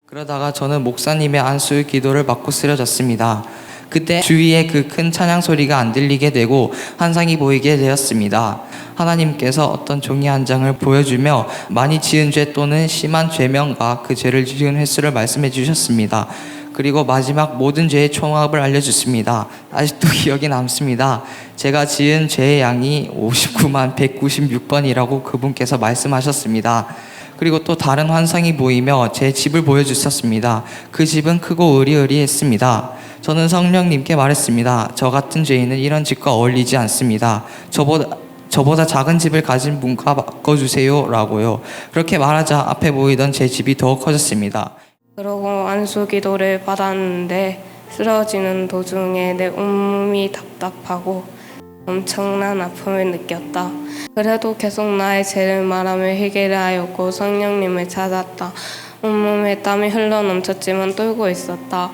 그러다가 저는 목사님의 안수 기도를 받고 쓰러졌습니다. 그때 주위에 그 큰 찬양 소리가 안 들리게 되고 환상이 보이게 되었습니다. 하나님께서 어떤 종이 한 장을 보여주며 많이 지은 죄 또는 심한 죄명과 그 죄를 지은 횟수를 말씀해 주셨습니다. 그리고 마지막 모든 죄의 총합을 알려주습니다. 아직도 기억이 남습니다. 제가 지은 죄의 양이 59만 196번이라고 그분께서 말씀하셨습니다. 그리고 또 다른 환상이 보이며 제 집을 보여주셨습니다. 그 집은 크고 으리으리했습니다. 저는 성령님께 말했습니다. 저 같은 죄인은 이런 집과 어울리지 않습니다. 저보다 작은 집을 가진 분과 바꿔주세요 라고요. 그렇게 말하자 앞에 보이던 제 집이 더욱 커졌습니다. 그러고 안수 기도를 받았는데 쓰러지는 도중에 내 온몸이 답답하고 엄청난 아픔을 느꼈다. 그래도 계속 나의 죄를 말하며 회개를 하였고 성령님을 찾았다. 온몸에 땀이 흘러넘쳤지만 떨고 있었다.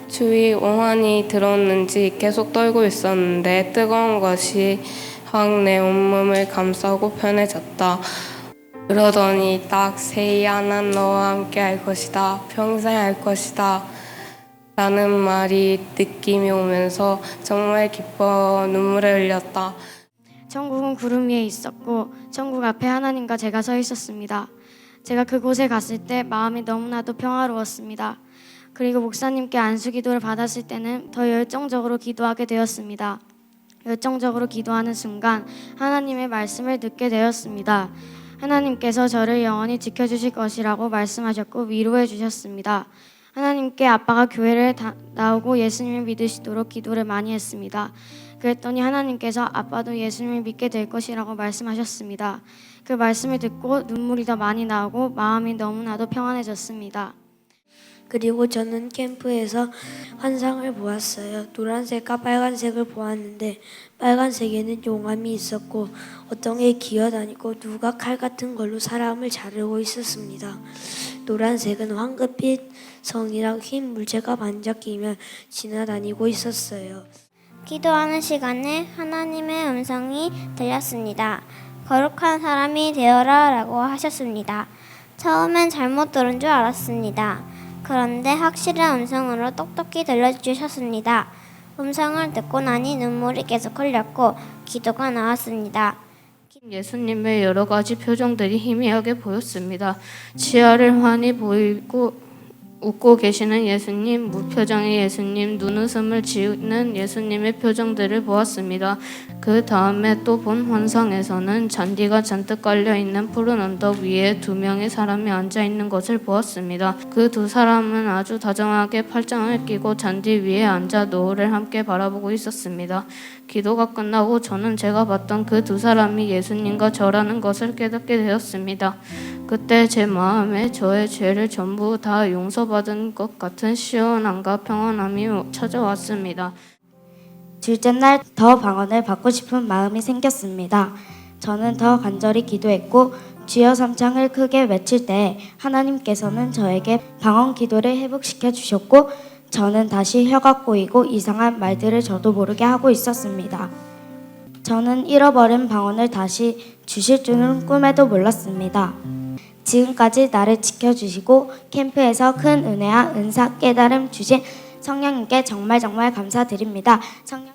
추위 오한이 들었는지 계속 떨고 있었는데 뜨거운 것이 확 내 온몸을 감싸고 편해졌다. 그러더니 딱 세이야 난 너와 함께 할 것이다. 평생 할 것이다. 라는 말이 느낌이 오면서 정말 기뻐 눈물을 흘렸다. 천국은 구름 위에 있었고 천국 앞에 하나님과 제가 서 있었습니다. 제가 그곳에 갔을 때 마음이 너무나도 평화로웠습니다. 그리고 목사님께 안수 기도를 받았을 때는 더 열정적으로 기도하게 되었습니다. 열정적으로 기도하는 순간 하나님의 말씀을 듣게 되었습니다. 하나님께서 저를 영원히 지켜주실 것이라고 말씀하셨고 위로해 주셨습니다. 하나님께 아빠가 교회를 나오고 예수님을 믿으시도록 기도를 많이 했습니다. 그랬더니 하나님께서 아빠도 예수님을 믿게 될 것이라고 말씀하셨습니다. 그 말씀을 듣고 눈물이 더 많이 나오고 마음이 너무나도 평안해졌습니다. 그리고 저는 캠프에서 환상을 보았어요. 노란색과 빨간색을 보았는데 빨간색에는 용암이 있었고 어떤 게 기어다니고 누가 칼 같은 걸로 사람을 자르고 있었습니다. 노란색은 황금빛 성이랑 흰 물체가 반짝이며 지나다니고 있었어요. 기도하는 시간에 하나님의 음성이 들렸습니다. 거룩한 사람이 되어라 라고 하셨습니다. 처음엔 잘못 들은 줄 알았습니다. 그런데 확실한 음성으로 똑똑히 들려주셨습니다. 음성을 듣고 나니 눈물이 계속 흘렸고 기도가 나왔습니다. 예수님의 여러 가지 표정들이 희미하게 보였습니다. 치아를 환히 보이고 웃고 계시는 예수님, 무표정의 예수님, 눈웃음을 지는 예수님의 표정들을 보았습니다. 그 다음에 또 본 환상에서는 잔디가 잔뜩 깔려있는 푸른 언덕 위에 2명의 사람이 앉아있는 것을 보았습니다. 그 2사람은 아주 다정하게 팔짱을 끼고 잔디 위에 앉아 노을을 함께 바라보고 있었습니다. 기도가 끝나고 저는 제가 봤던 그 2사람이 예수님과 저라는 것을 깨닫게 되었습니다. 그때 제 마음에 저의 죄를 전부 다 용서받은 것 같은 시원함과 평안함이 찾아왔습니다. 둘째 날 더 방언을 받고 싶은 마음이 생겼습니다. 저는 더 간절히 기도했고 주여 삼창을 크게 외칠 때 하나님께서는 저에게 방언 기도를 회복시켜 주셨고 저는 다시 혀가 꼬이고 이상한 말들을 저도 모르게 하고 있었습니다. 저는 잃어버린 방언을 다시 주실 줄은 꿈에도 몰랐습니다. 지금까지 나를 지켜주시고 캠프에서 큰 은혜와 은사 깨달음 주신 성령님께 정말 감사드립니다. 성령